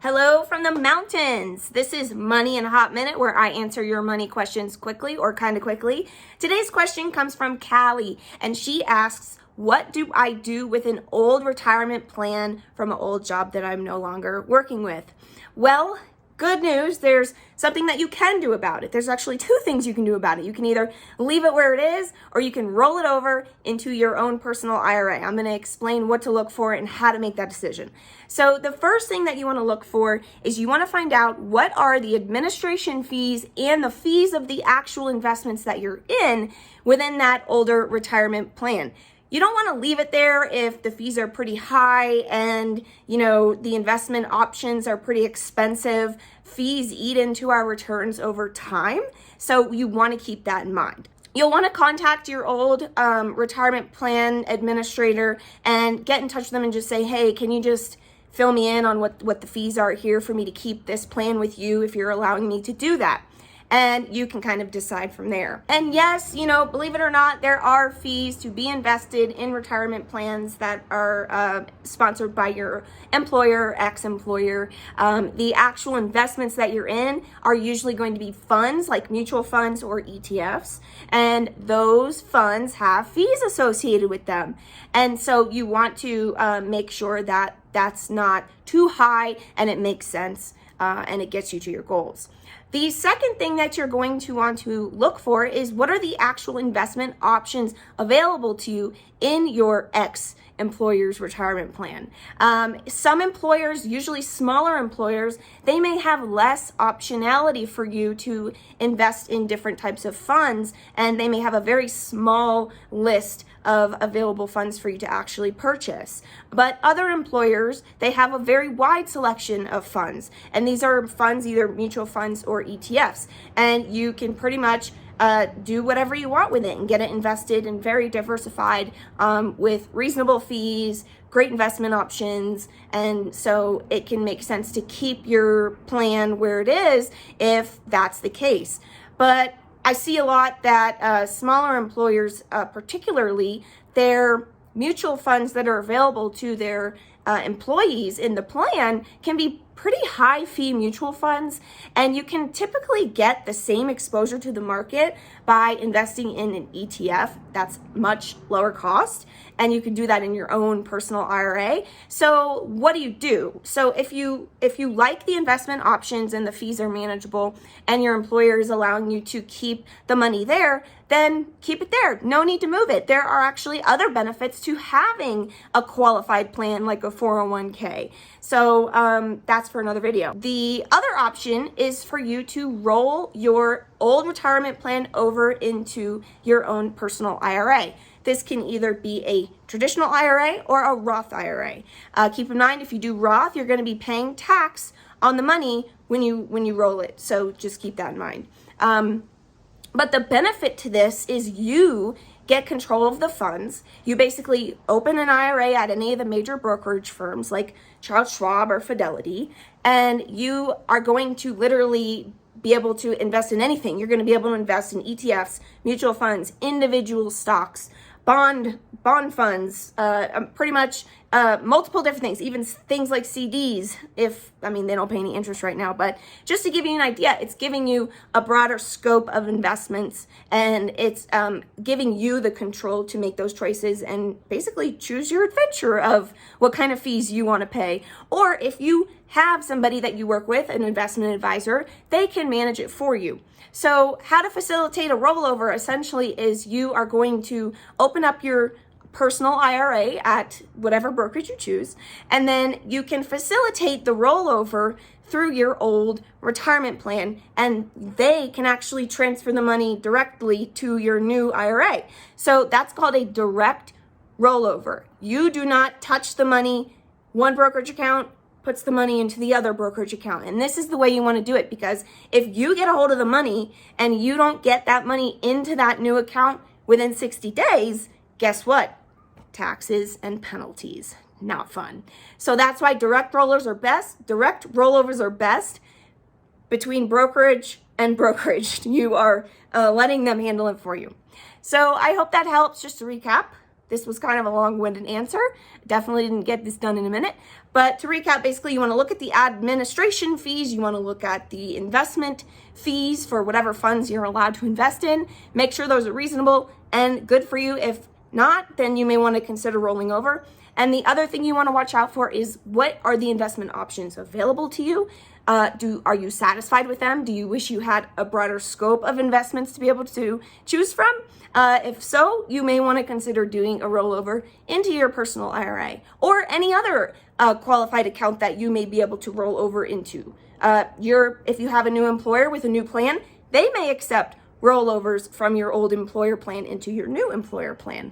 Hello from the mountains. This is Money in a Hot Minute, where I answer your money questions quickly or kind of quickly. Today's question comes from Callie, and she asks, what do I do with an old retirement plan from an old job that I'm no longer working with? Well, good news, there's something that you can do about it. There's actually two things you can do about it. You can either leave it where it is, or you can roll it over into your own personal IRA. I'm going to explain what to look for and how to make that decision. So the first thing that you want to look for is you want to find out what are the administration fees and the fees of the actual investments that you're in within that older retirement plan. You don't want to leave it there if the fees are pretty high and, the investment options are pretty expensive. Fees eat into our returns over time, so you want to keep that in mind. You'll want to contact your old retirement plan administrator and get in touch with them and just say, hey, can you just fill me in on what the fees are here for me to keep this plan with you if you're allowing me to do that? And you can kind of decide from there. And yes, believe it or not, there are fees to be invested in retirement plans that are sponsored by your employer, ex-employer. The actual investments that you're in are usually going to be funds like mutual funds or ETFs. And those funds have fees associated with them. And so you want to make sure that that's not too high and it makes sense and it gets you to your goals. The second thing that you're going to want to look for is what are the actual investment options available to you in your ex-employer's retirement plan. Some employers, usually smaller employers, they may have less optionality for you to invest in different types of funds, and they may have a very small list of available funds for you to actually purchase. But other employers, they have a very wide selection of funds, and these are funds, either mutual funds or ETFs, and you can pretty much do whatever you want with it and get it invested and very diversified with reasonable fees, great investment options, and so it can make sense to keep your plan where it is if that's the case. But I see a lot that smaller employers, particularly, their mutual funds that are available to their employees in the plan can be pretty high fee mutual funds, and you can typically get the same exposure to the market by investing in an ETF that's much lower cost, and you can do that in your own personal IRA. So what do? So if you like the investment options and the fees are manageable and your employer is allowing you to keep the money there, then keep it there. No need to move it. There are actually other benefits to having a qualified plan like a 401k. So that's for another video. The other option is for you to roll your old retirement plan over into your own personal IRA. This can either be a traditional IRA or a Roth IRA. Keep in mind, if you do Roth, you're going to be paying tax on the money when you roll it. So just keep that in mind. But the benefit to this is you get control of the funds. You basically open an IRA at any of the major brokerage firms like Charles Schwab or Fidelity, and you are going to literally be able to invest in anything. You're going to be able to invest in ETFs, mutual funds, individual stocks, bond funds, pretty much multiple different things, even things like CDs, they don't pay any interest right now, but just to give you an idea, it's giving you a broader scope of investments, and it's giving you the control to make those choices and basically choose your adventure of what kind of fees you want to pay. Or if you have somebody that you work with, an investment advisor, they can manage it for you. So how to facilitate a rollover essentially is you are going to open up your personal IRA at whatever brokerage you choose, and then you can facilitate the rollover through your old retirement plan, and they can actually transfer the money directly to your new IRA. So that's called a direct rollover. You do not touch the money. One brokerage account puts the money into the other brokerage account. And this is the way you want to do it, because if you get a hold of the money and you don't get that money into that new account within 60 days, guess what? Taxes and penalties. Not fun. So that's why direct rollovers are best between brokerage and brokerage. You are letting them handle it for you. So I hope that helps. Just to recap, this was kind of a long-winded answer. Definitely didn't get this done in a minute. But to recap, basically, you want to look at the administration fees. You want to look at the investment fees for whatever funds you're allowed to invest in. Make sure those are reasonable and good for you. If not, then you may want to consider rolling over. And the other thing you want to watch out for is, what are the investment options available to you? Are you satisfied with them? Do you wish you had a broader scope of investments to be able to choose from? If so, you may want to consider doing a rollover into your personal IRA or any other qualified account that you may be able to roll over into. If you have a new employer with a new plan, they may accept rollovers from your old employer plan into your new employer plan.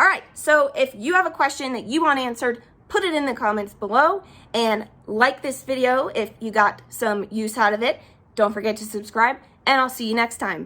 All right, so if you have a question that you want answered, put it in the comments below and like this video if you got some use out of it. Don't forget to subscribe, and I'll see you next time.